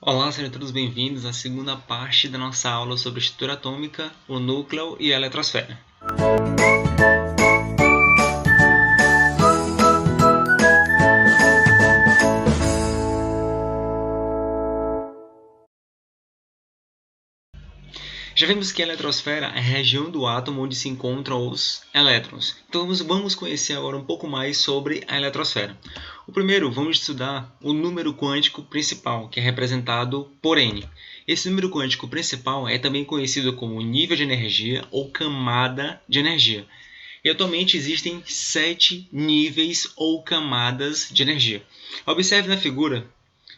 Olá, sejam todos bem-vindos à segunda parte da nossa aula sobre estrutura atômica, o núcleo e a eletrosfera. Já vimos que a eletrosfera é a região do átomo onde se encontram os elétrons. Então vamos conhecer agora um pouco mais sobre a eletrosfera. O primeiro, vamos estudar o número quântico principal, que é representado por N. Esse número quântico principal é também conhecido como nível de energia ou camada de energia. E atualmente existem 7 níveis ou camadas de energia. Observe na figura,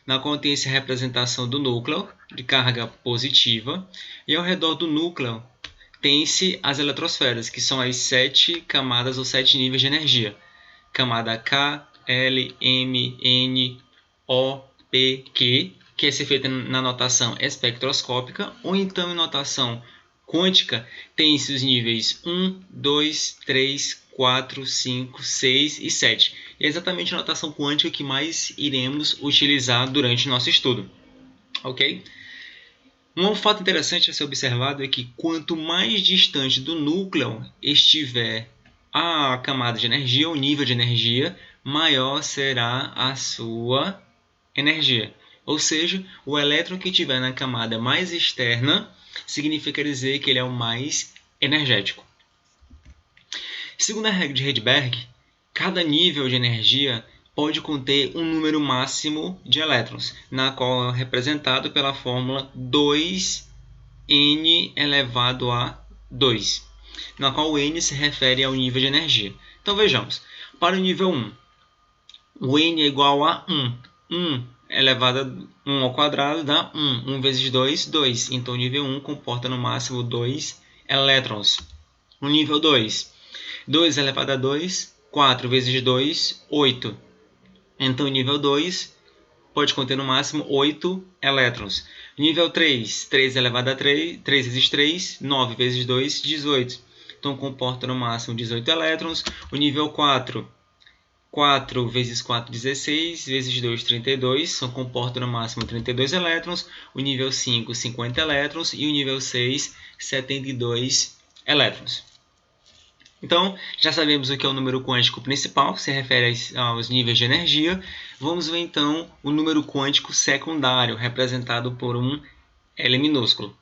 na qual tem essa representação do núcleo de carga positiva, e ao redor do núcleo tem-se as eletrosferas, que são as 7 camadas ou 7 níveis de energia. Camada K, L, M, N, O, P, Q, que é ser feita na notação espectroscópica, ou então em notação quântica, tem-se os níveis 1, 2, 3, 4, 5, 6 e 7. E é exatamente a notação quântica que mais iremos utilizar durante o nosso estudo. Ok? Um fato interessante a ser observado é que quanto mais distante do núcleo estiver a camada de energia, o nível de energia, maior será a sua energia. Ou seja, o elétron que estiver na camada mais externa significa dizer que ele é o mais energético. Segundo a regra de Rydberg, cada nível de energia pode conter um número máximo de elétrons, na qual é representado pela fórmula 2n elevado a 2, na qual o n se refere ao nível de energia. Então vejamos, para o nível 1, o n é igual a 1. 1 elevado a 1 ao quadrado dá 1. 1 vezes 2, 2. Então o nível 1 comporta no máximo 2 elétrons. O nível 2, 2 elevado a 2, 4 vezes 2, 8. Então o nível 2 pode conter no máximo 8 elétrons. Nível 3, 3 elevado a 3, 3 vezes 3, 9 vezes 2, 18. Então comporta no máximo 18 elétrons. O nível 4, 4 vezes 4, 16, vezes 2, 32, então comporta no máximo 32 elétrons. O nível 5, 50 elétrons. E o nível 6, 72 elétrons. Então, já sabemos o que é o número quântico principal, que se refere aos níveis de energia. Vamos ver, então, o número quântico secundário, representado por um L minúsculo.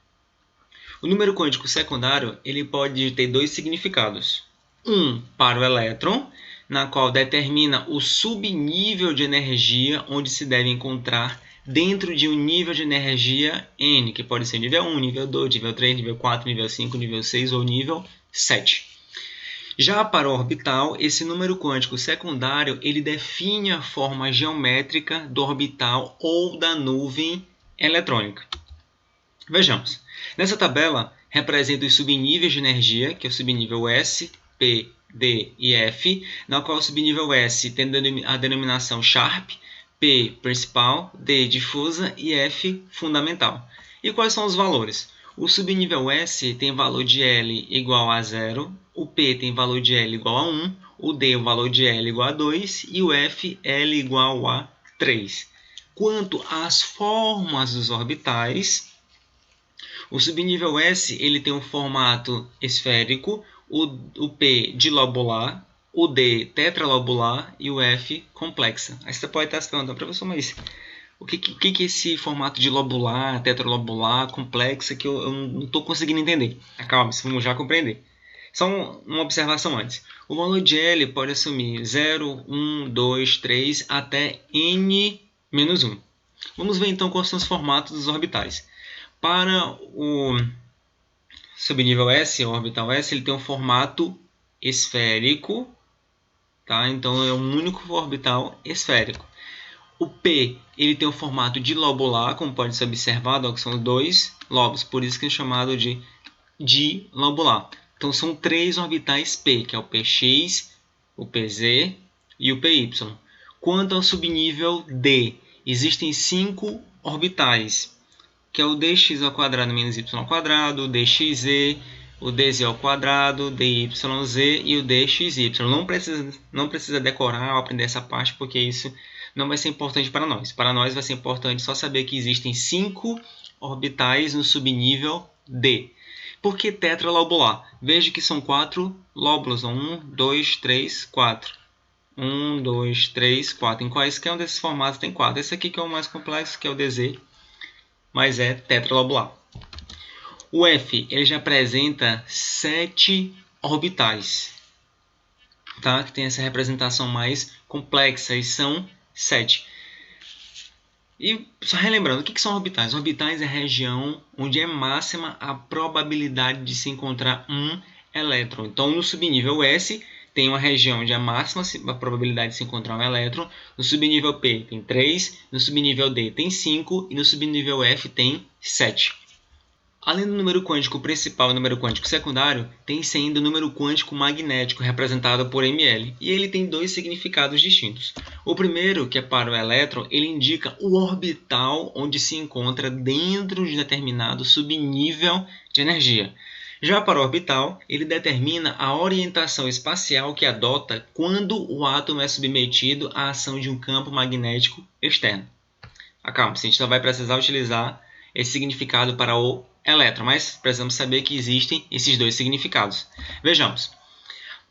O número quântico secundário ele pode ter dois significados. Um para o elétron, na qual determina o subnível de energia onde se deve encontrar dentro de um nível de energia N, que pode ser nível 1, nível 2, nível 3, nível 4, nível 5, nível 6 ou nível 7. Já para o orbital, esse número quântico secundário ele define a forma geométrica do orbital ou da nuvem eletrônica. Vejamos. Nessa tabela, representa os subníveis de energia, que é o subnível S, P, D e F, na qual o subnível S tem a denominação Sharp, P principal, D difusa e F fundamental. E quais são os valores? O subnível S tem valor de L igual a 0, o P tem valor de L igual a 1, o D o valor de L igual a 2 e o F L igual a 3. Quanto às formas dos orbitais, o subnível S ele tem um formato esférico, o P dilobular, o D tetralobular e o F complexa. Aí você pode estar se perguntando, professor, mas o que é esse formato de lobular, tetralobular, complexa, que eu não estou conseguindo entender? Calma, vamos já compreender. Só uma observação antes. O valor de L pode assumir 0, 1, 2, 3 até N-1. Vamos ver então quais são os formatos dos orbitais. Para o subnível S, o orbital S, ele tem um formato esférico, tá? Então é um único orbital esférico. O P ele tem um formato de lobular, como pode ser observado, que são dois lobos, por isso que é chamado de dilobular. Então são três orbitais P, que é o PX, o PZ e o PY. Quanto ao subnível D, existem 5 orbitais, que é o dx ao quadrado menos y ao quadrado, o dxz, o dz ao quadrado, dyz e o dxy. Não precisa decorar ou aprender essa parte, porque isso não vai ser importante para nós. Para nós vai ser importante só saber que existem 5 orbitais no subnível D. Por que tetralobular? Veja que são 4 lóbulos. 1, 2, 3, 4. 1, 2, 3, 4. Em quaisquer um desses formatos tem 4. Esse aqui que é o mais complexo, que é o DZ, mas é tetralobular. O F ele já apresenta 7 orbitais, tá? Que tem essa representação mais complexa, e são 7. E só relembrando, o que são orbitais? Orbitais é a região onde é máxima a probabilidade de se encontrar um elétron. Então, no subnível S, tem uma região onde é máxima a probabilidade de se encontrar um elétron. No subnível P tem 3, no subnível D tem 5 e no subnível F tem 7. Além do número quântico principal e do número quântico secundário, tem-se ainda o número quântico magnético, representado por ml, e ele tem 2 significados distintos. O primeiro, que é para o elétron, ele indica o orbital onde se encontra dentro de determinado subnível de energia. Já para o orbital, ele determina a orientação espacial que adota quando o átomo é submetido à ação de um campo magnético externo. Acalme-se, a gente só vai precisar utilizar esse significado para o elétron, mas precisamos saber que existem esses 2 significados. Vejamos.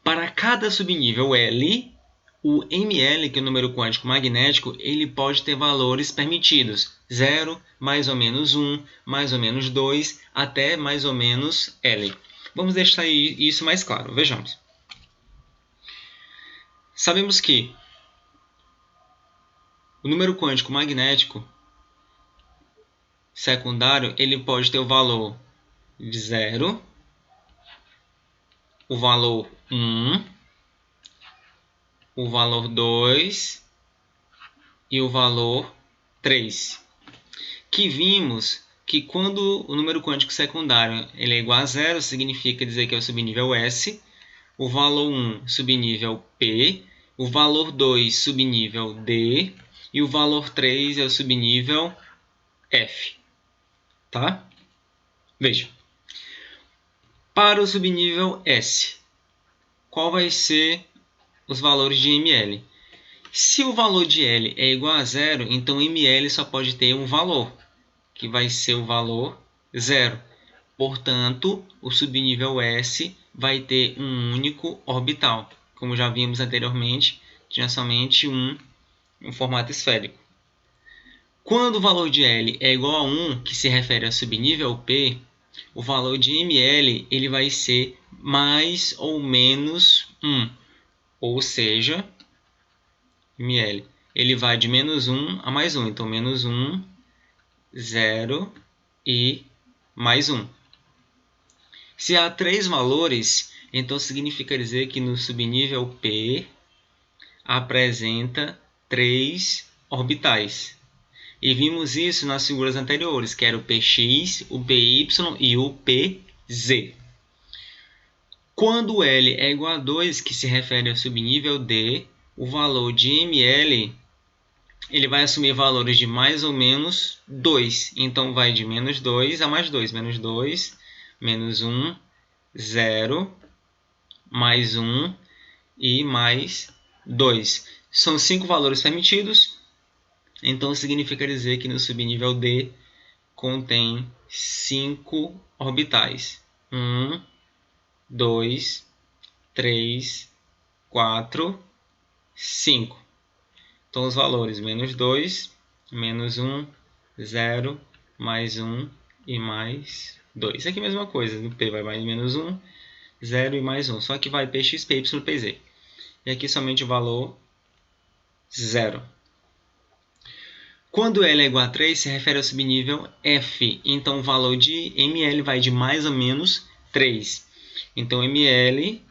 Para cada subnível L, o ml, que é o número quântico magnético, ele pode ter valores permitidos. 0, mais ou menos 1, mais ou menos 2, até mais ou menos L. Vamos deixar isso mais claro. Vejamos. Sabemos que o número quântico magnético secundário ele pode ter o valor 0, o valor 1, o valor 2 e o valor 3. Que vimos que quando o número quântico secundário ele é igual a 0, significa dizer que é o subnível S, o valor 1 subnível P, o valor 2 subnível D e o valor 3 é o subnível F. Tá? Veja. Para o subnível S, qual vai ser os valores de ml? Se o valor de L é igual a 0, então ml só pode ter um valor, que vai ser o valor 0. Portanto, o subnível S vai ter um único orbital. Como já vimos anteriormente, tinha somente um formato esférico. Quando o valor de L é igual a 1, que se refere ao subnível P, o valor de ml ele vai ser mais ou menos 1. Ou seja, ml ele vai de menos 1 a mais 1. Então, menos 1, 0 e mais 1. Se há 3 valores, então significa dizer que no subnível P apresenta 3 orbitais. E vimos isso nas figuras anteriores, que era o Px, o Py e o Pz. Quando L é igual a 2, que se refere ao subnível D, o valor de ml ele vai assumir valores de mais ou menos 2. Então, vai de menos 2 a mais 2. Menos 2, menos 1, 0, mais 1 e mais 2. São 5 valores permitidos. Então, significa dizer que no subnível D contém 5 orbitais. 1, 2, 3, 4, 5. Então, os valores menos 2, menos 1, 0, mais 1 e mais 2. Isso aqui é a mesma coisa. No P vai mais menos 1, 0 e mais 1. Só que vai Px, Py, Pz. E aqui somente o valor 0. Quando L é igual a 3, se refere ao subnível F. Então, o valor de ml vai de mais ou menos 3. Então, ml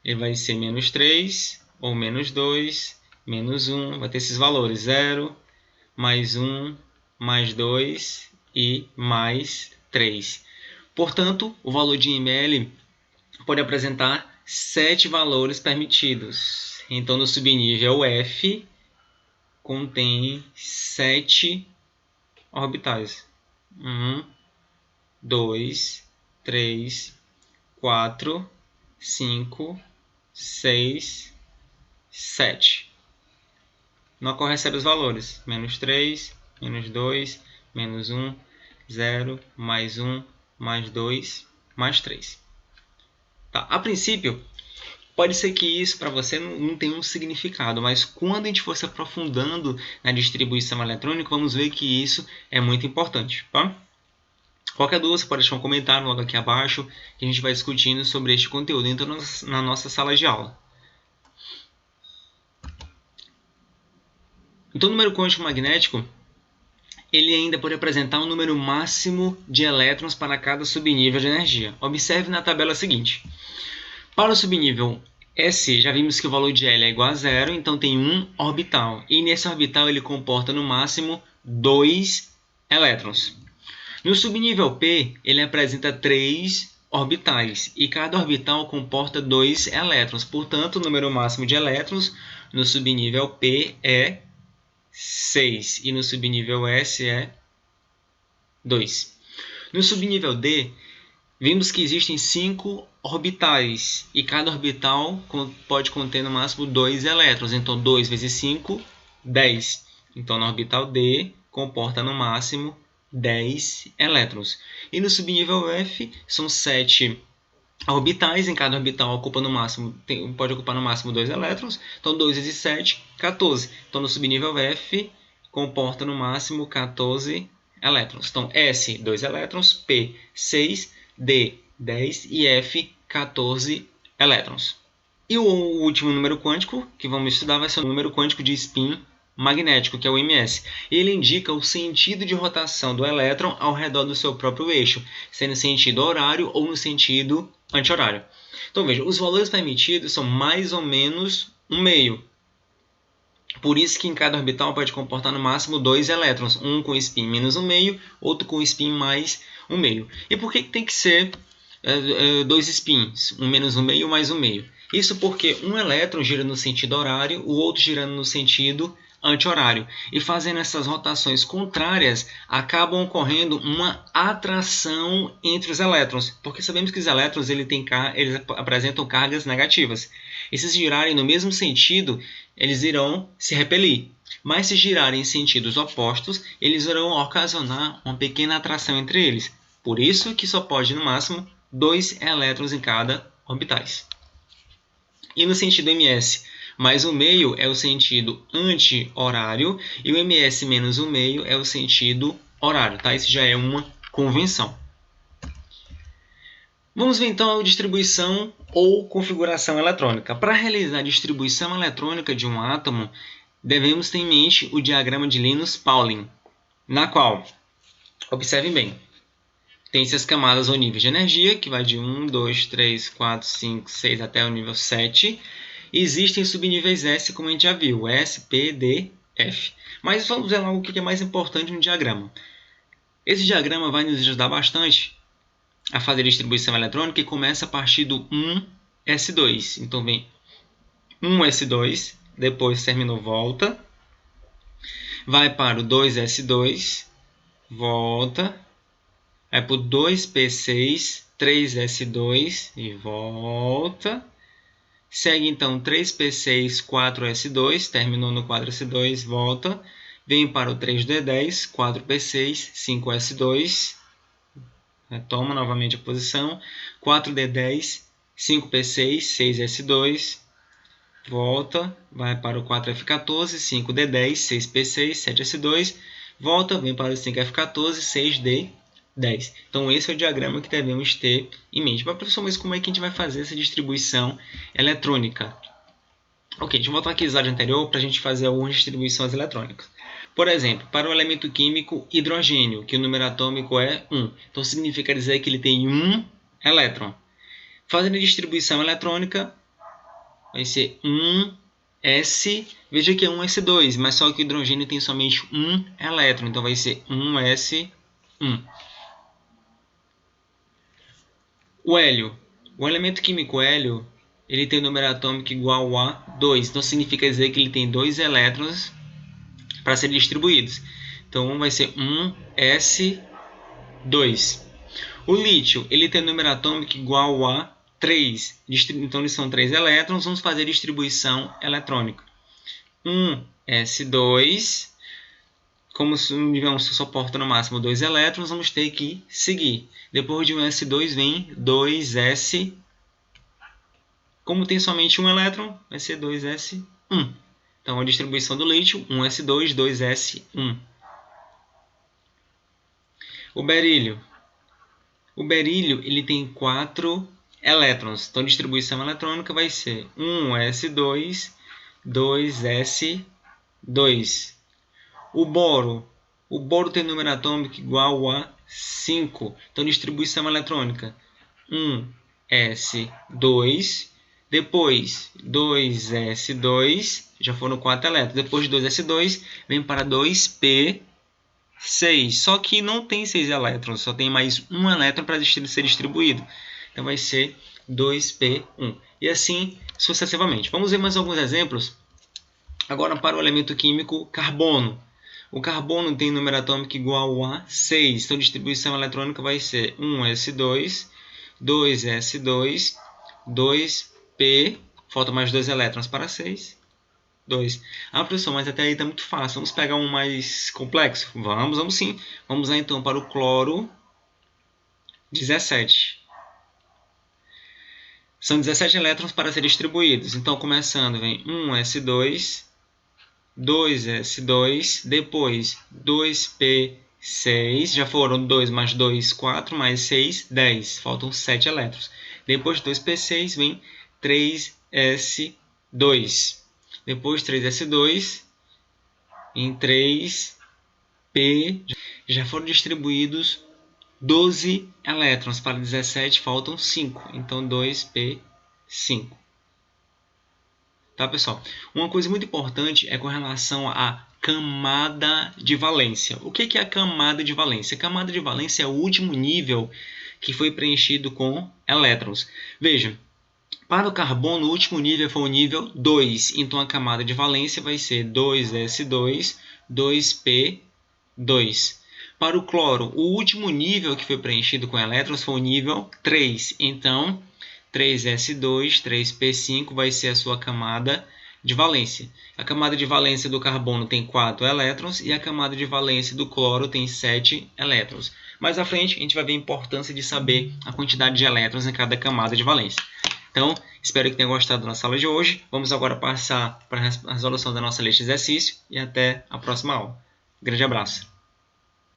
ele vai ser menos 3, ou menos 2, menos 1. Vai ter esses valores, 0, mais 1, mais 2 e mais 3. Portanto, o valor de ml pode apresentar 7 valores permitidos. Então, no subnível F, contém 7 orbitais. 1, 2, 3, 4, 5, 6, 7. na qual recebe os valores. Menos 3, menos 2, menos 1, 0, mais 1, mais 2, mais 3. Tá? A princípio, pode ser que isso para você não tenha um significado, mas quando a gente for se aprofundando na distribuição eletrônica, vamos ver que isso é muito importante. Tá? Qualquer dúvida, você pode deixar um comentário logo aqui abaixo, que a gente vai discutindo sobre este conteúdo dentro na nossa sala de aula. Então, o número quântico magnético, ele ainda pode apresentar um número máximo de elétrons para cada subnível de energia. Observe na tabela seguinte. Para o subnível S, já vimos que o valor de L é igual a zero, então tem um orbital. E nesse orbital ele comporta no máximo 2 elétrons. No subnível P, ele apresenta 3 orbitais. E cada orbital comporta 2 elétrons. Portanto, o número máximo de elétrons no subnível P é 6. E no subnível S é 2. No subnível D, vimos que existem 5 orbitais e cada orbital pode conter no máximo 2 elétrons. Então, 2 vezes 5, 10. Então, no orbital D, comporta no máximo 10 elétrons. E no subnível F, são 7 orbitais. Em cada orbital ocupa no máximo, pode ocupar no máximo 2 elétrons. Então, 2 vezes 7, 14. Então, no subnível F, comporta no máximo 14 elétrons. Então, S, 2 elétrons, P, 6, D, 10 e F, 14 elétrons. E o último número quântico que vamos estudar vai ser o número quântico de spin magnético, que é o ms. Ele indica o sentido de rotação do elétron ao redor do seu próprio eixo, sendo no sentido horário ou no sentido anti-horário. Então, veja, os valores permitidos são mais ou menos 1/2. Por isso que em cada orbital pode comportar no máximo 2 elétrons, um com spin menos 1/2, outro com spin mais 1/2. E por que tem que ser 2 spins, um menos 1/2 mais 1/2? Isso porque um elétron gira no sentido horário, o outro girando no sentido anti-horário. E fazendo essas rotações contrárias, acabam ocorrendo uma atração entre os elétrons, porque sabemos que os elétrons eles apresentam cargas negativas. E se girarem no mesmo sentido, eles irão se repelir. Mas se girarem em sentidos opostos, eles irão ocasionar uma pequena atração entre eles. Por isso que só pode, no máximo, 2 elétrons em cada orbitais. E no sentido ms, mais 1/2 é o sentido anti-horário e o ms menos 1/2 é o sentido horário. Tá? Isso já é uma convenção. Vamos ver então a distribuição ou configuração eletrônica. Para realizar a distribuição eletrônica de um átomo, devemos ter em mente o diagrama de Linus-Pauling, na qual, observem bem, tem-se as camadas ou níveis de energia, que vai de 1, 2, 3, 4, 5, 6 até o nível 7. E existem subníveis S, como a gente já viu, S, P, D, F. Mas vamos ver logo o que é mais importante no diagrama. Esse diagrama vai nos ajudar bastante a fazer a distribuição eletrônica e começa a partir do 1s2. Então vem 1s2, depois terminou, volta, vai para o 2s2, volta, vai para o 2p6, 3s2 e volta. Segue então 3p6, 4s2, terminou no 4s2, volta. Vem para o 3d10, 4p6, 5s2, retoma novamente a posição, 4d10, 5p6, 6s2, volta, vai para o 4f14, 5d10, 6p6, 7s2, volta, vem para o 5f14, 6d10. Então esse é o diagrama que devemos ter em mente. Mas professor, mas como é que a gente vai fazer essa distribuição eletrônica? Ok, deixa eu voltar aqui no slide anterior para a gente fazer algumas distribuições eletrônicas. Por exemplo, para o elemento químico hidrogênio, que o número atômico é 1. Então significa dizer que ele tem 1 elétron. Fazendo a distribuição eletrônica, vai ser 1s, veja que é 1s2, mas só que o hidrogênio tem somente 1 elétron, então vai ser 1s1. O hélio, o elemento químico hélio, ele tem o número atômico igual a 2, então significa dizer que ele tem 2 elétrons para serem distribuídos. Então vai ser 1s2. O lítio, ele tem o número atômico igual a 3, então eles são 3 elétrons, vamos fazer a distribuição eletrônica. S2. Como o nível 1 suporta no máximo 2 elétrons, vamos ter que seguir. Depois de um S2 vem 2S. Como tem somente um elétron, vai ser 2S1. Então, a distribuição do lítio, 1S2, 2S1. O berílio. O berílio ele tem 4 elétrons. Então, a distribuição eletrônica vai ser 1S2, 2S2. O boro. O boro tem número atômico igual a 5. Então, distribuição eletrônica 1S2. Depois 2S2. Já foram 4 elétrons. Depois de 2S2, vem para 2P6. Só que não tem 6 elétrons. Só tem mais um elétron para ser distribuído. Então, vai ser 2P1. E assim sucessivamente. Vamos ver mais alguns exemplos. Agora para o elemento químico carbono. O carbono tem número atômico igual a 6. Então, a distribuição eletrônica vai ser 1S2, 2S2, 2P. Faltam mais 2 elétrons para 6. 2. Ah, professor, mas até aí está muito fácil. Vamos pegar um mais complexo? Vamos sim. Vamos lá então para o cloro 17. São 17 elétrons para ser distribuídos. Então, começando, vem 1S2, 2S2, depois 2P6, já foram 2 mais 2, 4, mais 6, 10, faltam 7 elétrons. Depois de 2P6 vem 3S2, depois 3S2, em 3P, já foram distribuídos 12 elétrons, para 17 faltam 5, então 2P5. Tá, pessoal? Uma coisa muito importante é com relação à camada de valência. O que é a camada de valência? A camada de valência é o último nível que foi preenchido com elétrons. Veja, para o carbono, o último nível foi o nível 2. Então, a camada de valência vai ser 2S2, 2P2. Para o cloro, o último nível que foi preenchido com elétrons foi o nível 3. Então, 3S2, 3P5 vai ser a sua camada de valência. A camada de valência do carbono tem 4 elétrons e a camada de valência do cloro tem 7 elétrons. Mais à frente, a gente vai ver a importância de saber a quantidade de elétrons em cada camada de valência. Então, espero que tenha gostado da nossa aula de hoje. Vamos agora passar para a resolução da nossa lista de exercício e até a próxima aula. Grande abraço!